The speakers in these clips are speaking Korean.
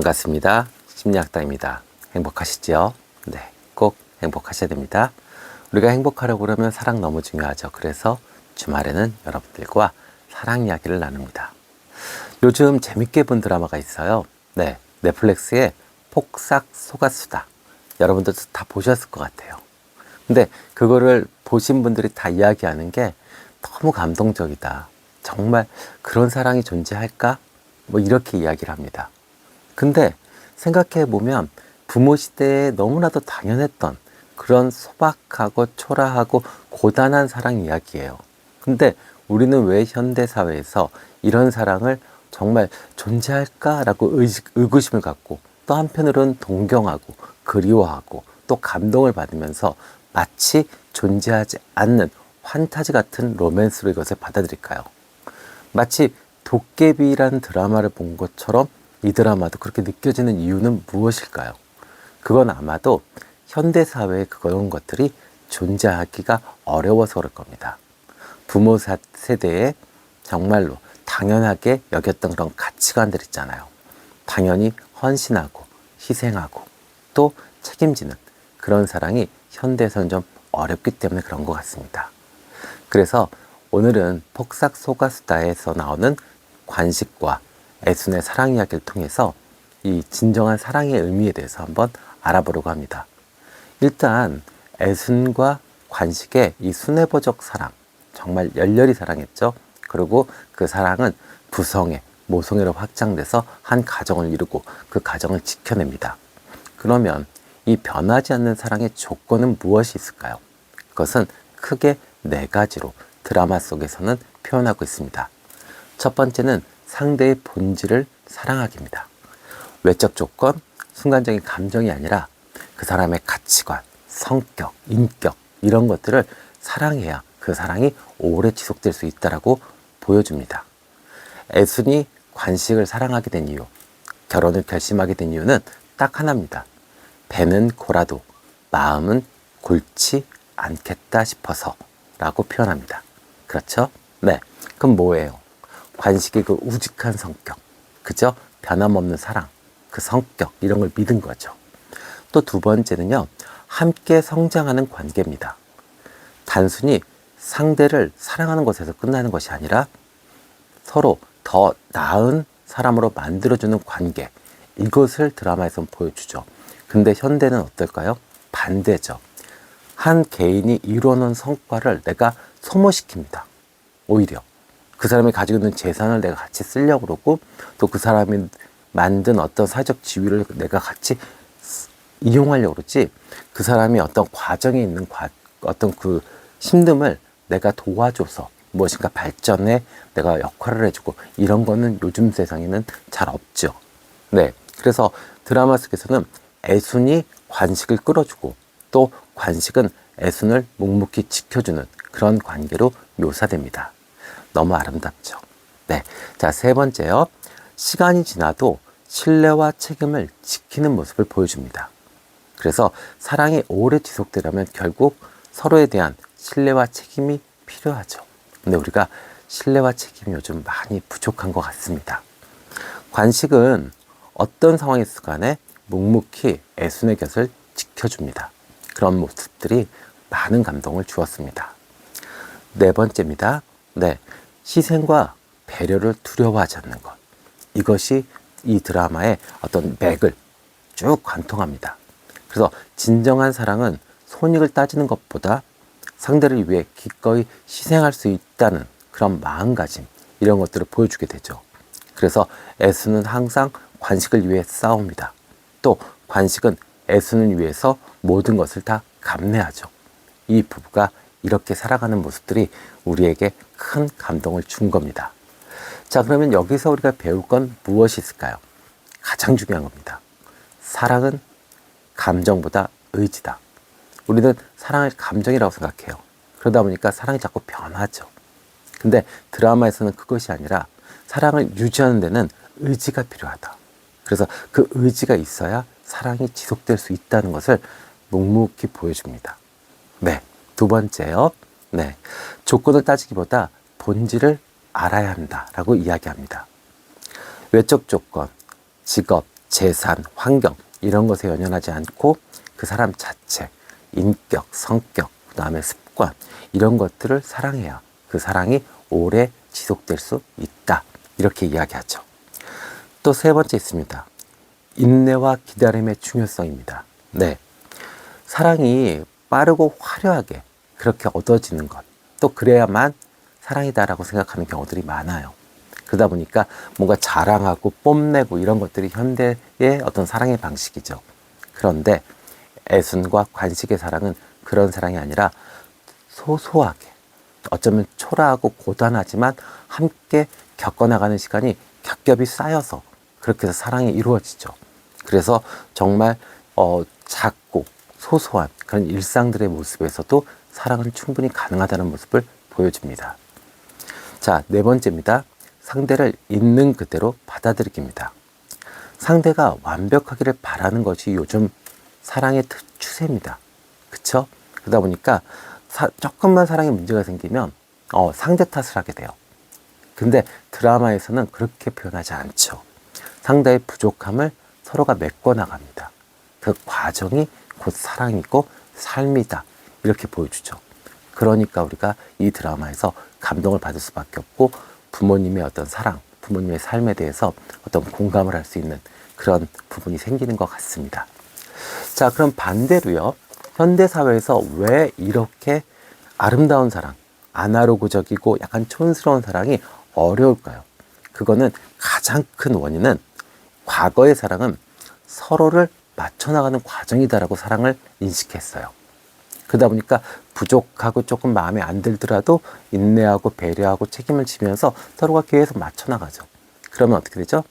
반갑습니다. 심리학당입니다. 행복하시죠? 네, 꼭 행복하셔야 됩니다. 우리가 행복하려고 그러면 사랑 너무 중요하죠. 그래서 주말에는 여러분들과 사랑 이야기를 나눕니다. 요즘 재밌게 본 드라마가 있어요. 네, 넷플릭스의 폭삭 속았수다. 여러분들도 다 보셨을 것 같아요. 근데 그거를 보신 분들이 다 이야기하는 게 너무 감동적이다. 정말 그런 사랑이 존재할까? 뭐 이렇게 이야기를 합니다. 근데 생각해 보면 부모 시대에 너무나도 당연했던 그런 소박하고 초라하고 고단한 사랑 이야기예요. 근데 우리는 왜 현대 사회에서 이런 사랑을 정말 존재할까라고 의구심을 갖고 또 한편으로는 동경하고 그리워하고 또 감동을 받으면서 마치 존재하지 않는 판타지 같은 로맨스로 이것을 받아들일까요? 마치 도깨비라는 드라마를 본 것처럼 이 드라마도 그렇게 느껴지는 이유는 무엇일까요? 그건 아마도 현대사회에 그런 것들이 존재하기가 어려워서 그럴 겁니다. 부모 세대에 정말로 당연하게 여겼던 그런 가치관들 있잖아요. 당연히 헌신하고 희생하고 또 책임지는 그런 사랑이 현대에서는 좀 어렵기 때문에 그런 것 같습니다. 그래서 오늘은 폭삭 속았수다에서 나오는 관식과 애순의 사랑 이야기를 통해서 이 진정한 사랑의 의미에 대해서 한번 알아보려고 합니다. 일단 애순과 관식의 이 순애보적 사랑, 정말 열렬히 사랑했죠. 그리고 그 사랑은 부성애, 모성애로 확장돼서 한 가정을 이루고 그 가정을 지켜냅니다. 그러면 이 변하지 않는 사랑의 조건은 무엇이 있을까요? 그것은 크게 네 가지로 드라마 속에서는 표현하고 있습니다. 첫 번째는 상대의 본질을 사랑하기입니다. 외적 조건, 순간적인 감정이 아니라 그 사람의 가치관, 성격, 인격 이런 것들을 사랑해야 그 사랑이 오래 지속될 수 있다고 보여줍니다. 애순이 관식을 사랑하게 된 이유, 결혼을 결심하게 된 이유는 딱 하나입니다. 배는 고라도 마음은 골치 않겠다 싶어서 라고 표현합니다. 그렇죠? 네. 그럼 뭐예요? 관식의 그 우직한 성격, 그죠? 변함없는 사랑, 그 성격 이런 걸 믿은 거죠. 또 두 번째는요, 함께 성장하는 관계입니다. 단순히 상대를 사랑하는 것에서 끝나는 것이 아니라 서로 더 나은 사람으로 만들어주는 관계, 이것을 드라마에서 보여주죠. 근데 현대는 어떨까요? 반대죠. 한 개인이 이루어놓은 성과를 내가 소모시킵니다. 오히려 그 사람이 가지고 있는 재산을 내가 같이 쓰려고 그러고 또 그 사람이 만든 어떤 사회적 지위를 내가 같이 이용하려고 그러지, 그 사람이 어떤 과정에 있는 어떤 그 힘듦을 내가 도와줘서 무엇인가 발전에 내가 역할을 해주고 이런 거는 요즘 세상에는 잘 없죠. 네, 그래서 드라마 속에서는 애순이 관식을 끌어주고 또 관식은 애순을 묵묵히 지켜주는 그런 관계로 묘사됩니다. 너무 아름답죠. 네, 자, 세 번째요. 시간이 지나도 신뢰와 책임을 지키는 모습을 보여줍니다. 그래서 사랑이 오래 지속되려면 결국 서로에 대한 신뢰와 책임이 필요하죠. 근데 우리가 신뢰와 책임이 요즘 많이 부족한 것 같습니다. 관식은 어떤 상황이었을 간에 묵묵히 애순의 곁을 지켜줍니다. 그런 모습들이 많은 감동을 주었습니다. 네 번째입니다. 네, 희생과 배려를 두려워하지 않는 것. 이것이 이 드라마의 어떤 맥을 쭉 관통합니다. 그래서 진정한 사랑은 손익을 따지는 것보다 상대를 위해 기꺼이 희생할 수 있다는 그런 마음가짐, 이런 것들을 보여주게 되죠. 그래서 애순은 항상 관식을 위해 싸웁니다. 또 관식은 애순을 위해서 모든 것을 다 감내하죠. 이 부부가 이렇게 살아가는 모습들이 우리에게 큰 감동을 준 겁니다. 자, 그러면 여기서 우리가 배울 건 무엇이 있을까요? 가장 중요한 겁니다. 사랑은 감정보다 의지다. 우리는 사랑을 감정이라고 생각해요. 그러다 보니까 사랑이 자꾸 변하죠. 근데 드라마에서는 그것이 아니라 사랑을 유지하는 데는 의지가 필요하다. 그래서 그 의지가 있어야 사랑이 지속될 수 있다는 것을 묵묵히 보여줍니다. 네, 두 번째요. 네, 조건을 따지기보다 본질을 알아야 한다라고 이야기합니다. 외적 조건, 직업, 재산, 환경 이런 것에 연연하지 않고 그 사람 자체, 인격, 성격, 그 다음에 습관 이런 것들을 사랑해야 그 사랑이 오래 지속될 수 있다. 이렇게 이야기하죠. 또 세 번째 있습니다. 인내와 기다림의 중요성입니다. 네, 사랑이 빠르고 화려하게 그렇게 얻어지는 것, 또 그래야만 사랑이다라고 생각하는 경우들이 많아요. 그러다 보니까 뭔가 자랑하고 뽐내고 이런 것들이 현대의 어떤 사랑의 방식이죠. 그런데 애순과 관식의 사랑은 그런 사랑이 아니라 소소하게, 어쩌면 초라하고 고단하지만 함께 겪어나가는 시간이 겹겹이 쌓여서 그렇게 해서 사랑이 이루어지죠. 그래서 정말 작고 소소한 그런 일상들의 모습에서도 사랑은 충분히 가능하다는 모습을 보여줍니다. 자, 네 번째입니다. 상대를 있는 그대로 받아들이기입니다. 상대가 완벽하기를 바라는 것이 요즘 사랑의 추세입니다. 그쵸? 그러다 보니까 조금만 사랑에 문제가 생기면 상대 탓을 하게 돼요. 근데 드라마에서는 그렇게 표현하지 않죠. 상대의 부족함을 서로가 메꿔나갑니다. 그 과정이 곧 사랑이고 삶이다. 이렇게 보여주죠. 그러니까 우리가 이 드라마에서 감동을 받을 수밖에 없고 부모님의 어떤 사랑, 부모님의 삶에 대해서 어떤 공감을 할 수 있는 그런 부분이 생기는 것 같습니다. 자, 그럼 반대로요. 현대사회에서 왜 이렇게 아름다운 사랑, 아날로그적이고 약간 촌스러운 사랑이 어려울까요? 그거는 가장 큰 원인은 과거의 사랑은 서로를 맞춰나가는 과정이다라고 사랑을 인식했어요. 그러다 보니까 부족하고 조금 마음에 안 들더라도 인내하고 배려하고 책임을 지면서 서로가 계속 맞춰나가죠. 그러면 어떻게 되죠?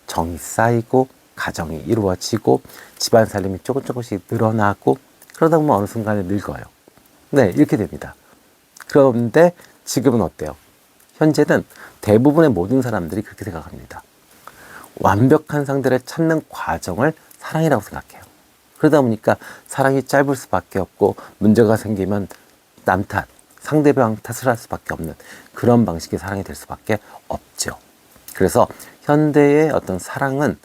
정이 쌓이고 가정이 이루어지고 집안 살림이 조금씩 늘어나고 그러다 보면 어느 순간에 늙어요. 네, 이렇게 됩니다. 그런데 지금은 어때요? 현재는 대부분의 모든 사람들이 그렇게 생각합니다. 완벽한 상대를 찾는 과정을 사랑이라고 생각해요. 그러다 보니까 사랑이 짧을 수밖에 없고 문제가 생기면 남 탓, 상대방 탓을 할 수밖에 없는 그런 방식의 사랑이 될 수밖에 없죠. 그래서 현대의 어떤 사랑은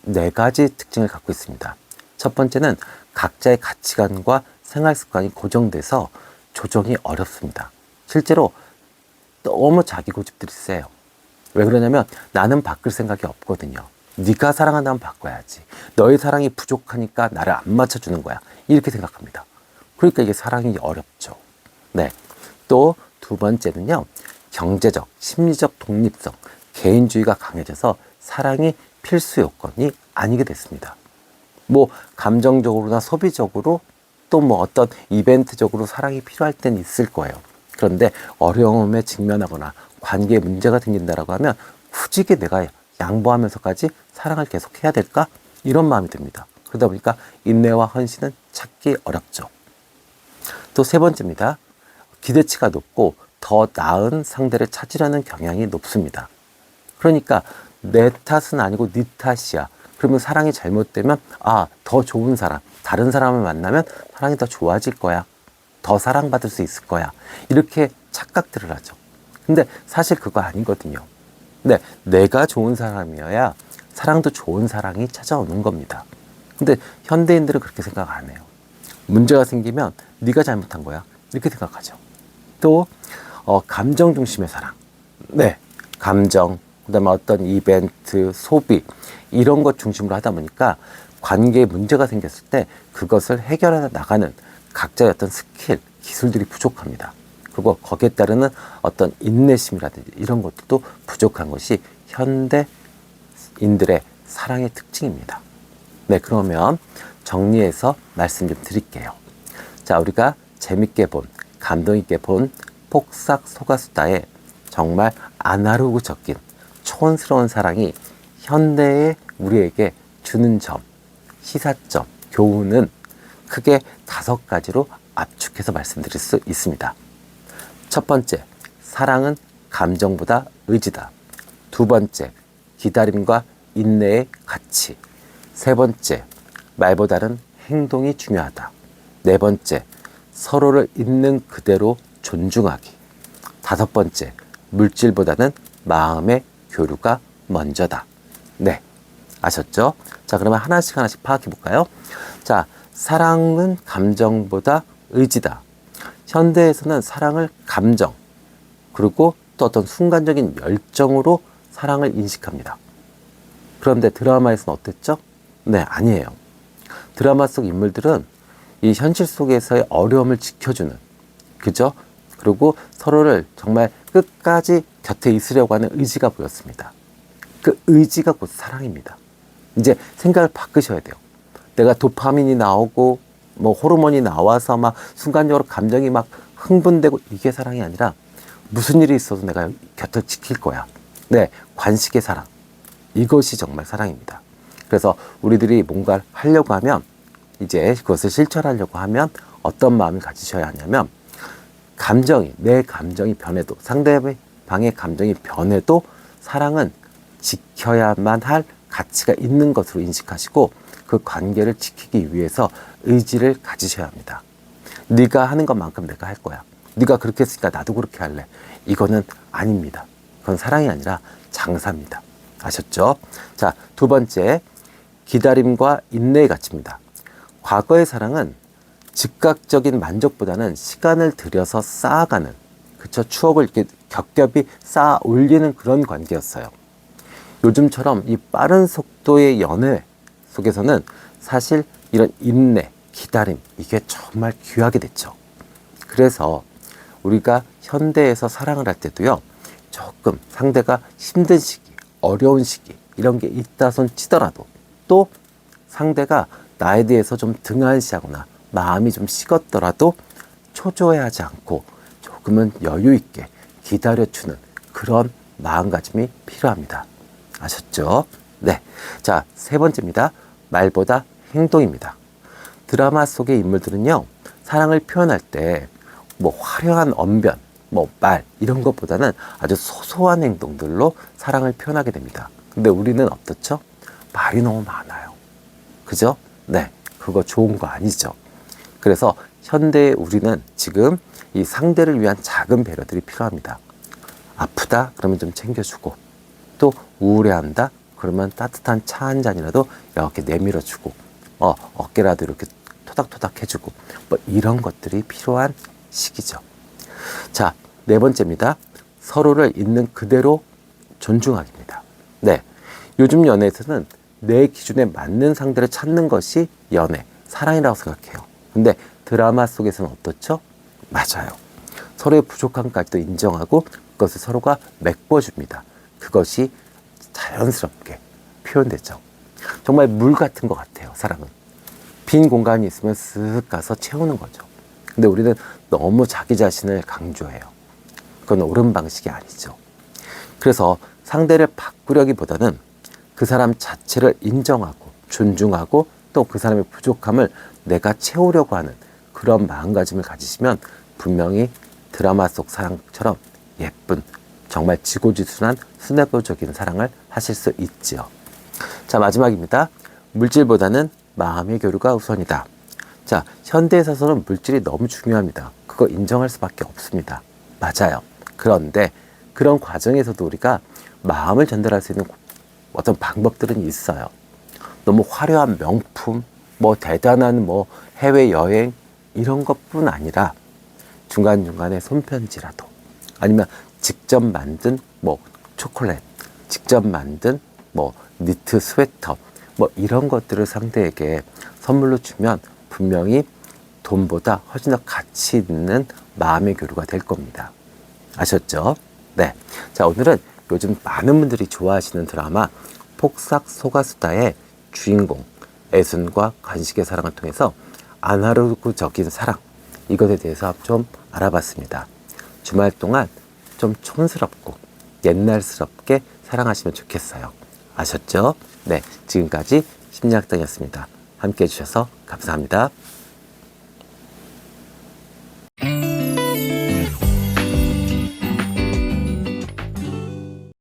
네 가지 특징을 갖고 있습니다. 첫 번째는 각자의 가치관과 생활 습관이 고정돼서 조정이 어렵습니다. 실제로 너무 자기 고집들이 세요. 왜 그러냐면 나는 바꿀 생각이 없거든요. 네가 사랑한다면 바꿔야지. 너의 사랑이 부족하니까 나를 안 맞춰주는 거야. 이렇게 생각합니다. 그러니까 이게 사랑이 어렵죠. 네. 또 두 번째는요. 경제적, 심리적 독립성, 개인주의가 강해져서 사랑이 필수 요건이 아니게 됐습니다. 뭐 감정적으로나 소비적으로 또 뭐 어떤 이벤트적으로 사랑이 필요할 때는 있을 거예요. 그런데 어려움에 직면하거나 관계에 문제가 생긴다라고 하면 굳이 내가 양보하면서까지 사랑을 계속 해야 될까? 이런 마음이 듭니다. 그러다 보니까 인내와 헌신은 찾기 어렵죠. 또 세 번째입니다. 기대치가 높고 더 나은 상대를 찾으려는 경향이 높습니다. 그러니까 내 탓은 아니고 네 탓이야. 그러면 사랑이 잘못되면 더 좋은 사람, 다른 사람을 만나면 사랑이 더 좋아질 거야. 더 사랑받을 수 있을 거야. 이렇게 착각들을 하죠. 근데 사실 그거 아니거든요. 네, 내가 좋은 사람이어야 사랑도 좋은 사랑이 찾아오는 겁니다. 근데 현대인들은 그렇게 생각 안 해요. 문제가 생기면 네가 잘못한 거야. 이렇게 생각하죠. 또 감정 중심의 사랑. 네, 감정, 그다음에 어떤 이벤트, 소비 이런 것 중심으로 하다 보니까 관계에 문제가 생겼을 때 그것을 해결해 나가는 각자의 어떤 스킬, 기술들이 부족합니다. 그리고 거기에 따르는 어떤 인내심이라든지 이런 것들도 부족한 것이 현대인들의 사랑의 특징입니다. 네, 그러면 정리해서 말씀 좀 드릴게요. 자, 우리가 재밌게 본, 감동 있게 본 폭삭 소가수다의 정말 아날로그 적긴 촌스러운 사랑이 현대의 우리에게 주는 점, 시사점, 교훈은 크게 5가지로 압축해서 말씀드릴 수 있습니다. 첫 번째, 사랑은 감정보다 의지다. 두 번째, 기다림과 인내의 가치. 세 번째, 말보다는 행동이 중요하다. 네 번째, 서로를 있는 그대로 존중하기. 다섯 번째, 물질보다는 마음의 교류가 먼저다. 네, 아셨죠? 자, 그러면 하나씩 하나씩 파악해 볼까요? 자, 사랑은 감정보다 의지다. 현대에서는 사랑을 감정, 그리고 또 어떤 순간적인 열정으로 사랑을 인식합니다. 그런데 드라마에서는 어땠죠? 네, 아니에요. 드라마 속 인물들은 이 현실 속에서의 어려움을 지켜주는, 그죠? 그리고 서로를 정말 끝까지 곁에 있으려고 하는 의지가 보였습니다. 그 의지가 곧 사랑입니다. 이제 생각을 바꾸셔야 돼요. 내가 도파민이 나오고 뭐 호르몬이 나와서 막 순간적으로 감정이 막 흥분되고 이게 사랑이 아니라 무슨 일이 있어도 내가 곁을 지킬 거야. 네, 관식의 사랑. 이것이 정말 사랑입니다. 그래서 우리들이 뭔가를 하려고 하면 이제 그것을 실천하려고 하면 어떤 마음을 가지셔야 하냐면 내 감정이 변해도 상대방의 감정이 변해도 사랑은 지켜야만 할 가치가 있는 것으로 인식하시고 그 관계를 지키기 위해서 의지를 가지셔야 합니다. 네가 하는 것만큼 내가 할 거야. 네가 그렇게 했으니까 나도 그렇게 할래. 이거는 아닙니다. 그건 사랑이 아니라 장사입니다. 아셨죠? 자, 두 번째, 기다림과 인내의 가치입니다. 과거의 사랑은 즉각적인 만족보다는 시간을 들여서 쌓아가는, 그쵸? 추억을 이렇게 겹겹이 쌓아 올리는 그런 관계였어요. 요즘처럼 이 빠른 속도의 연애 속에서는 사실 이런 인내, 기다림, 이게 정말 귀하게 됐죠. 그래서 우리가 현대에서 사랑을 할 때도요, 조금 상대가 힘든 시기, 어려운 시기, 이런 게 있다 손 치더라도 또 상대가 나에 대해서 좀 등한시하거나 마음이 좀 식었더라도 초조해하지 않고 조금은 여유 있게 기다려주는 그런 마음가짐이 필요합니다. 아셨죠? 네. 자, 세 번째입니다. 말보다 행동입니다. 드라마 속의 인물들은요, 사랑을 표현할 때 뭐 화려한 언변, 뭐 말, 이런 것보다는 아주 소소한 행동들로 사랑을 표현하게 됩니다. 근데 우리는 어떻죠? 말이 너무 많아요. 그죠? 네. 그거 좋은 거 아니죠. 그래서 현대의 우리는 지금 이 상대를 위한 작은 배려들이 필요합니다. 아프다? 그러면 좀 챙겨주고, 또 우울해한다? 그러면 따뜻한 차 한 잔이라도 이렇게 내밀어주고, 어깨라도 이렇게 토닥토닥 해주고, 뭐 이런 것들이 필요한 시기죠. 자, 네 번째입니다. 서로를 있는 그대로 존중하기입니다. 네. 요즘 연애에서는 내 기준에 맞는 상대를 찾는 것이 연애, 사랑이라고 생각해요. 근데 드라마 속에서는 어떻죠? 맞아요. 서로의 부족함까지도 인정하고 그것을 서로가 메꿔줍니다. 그것이 자연스럽게 표현되죠. 정말 물 같은 것 같아요, 사랑은. 빈 공간이 있으면 쓱 가서 채우는 거죠. 근데 우리는 너무 자기 자신을 강조해요. 그건 옳은 방식이 아니죠. 그래서 상대를 바꾸려기보다는 그 사람 자체를 인정하고 존중하고 또 그 사람의 부족함을 내가 채우려고 하는 그런 마음가짐을 가지시면 분명히 드라마 속 사랑처럼 예쁜, 정말 지고지순한 순애보적인 사랑을 하실 수 있지요. 자, 마지막입니다. 물질보다는 마음의 교류가 우선이다. 자, 현대에 있어서는 물질이 너무 중요합니다. 그거 인정할 수밖에 없습니다. 맞아요. 그런데 그런 과정에서도 우리가 마음을 전달할 수 있는 어떤 방법들은 있어요. 너무 화려한 명품, 뭐 대단한 뭐 해외여행 이런 것뿐 아니라 중간중간에 손편지라도 아니면 직접 만든 뭐 초콜릿, 직접 만든 뭐 니트 스웨터 뭐 이런 것들을 상대에게 선물로 주면 분명히 돈보다 훨씬 더 가치 있는 마음의 교류가 될 겁니다. 아셨죠? 네. 자, 오늘은 요즘 많은 분들이 좋아하시는 드라마 폭삭 소가수다의 주인공 애순과 관식의 사랑을 통해서 아날로그적인 사랑, 이것에 대해서 좀 알아봤습니다. 주말 동안 좀 촌스럽고 옛날스럽게 사랑하시면 좋겠어요. 아셨죠? 네, 지금까지 심리학당이었습니다. 함께 해주셔서 감사합니다.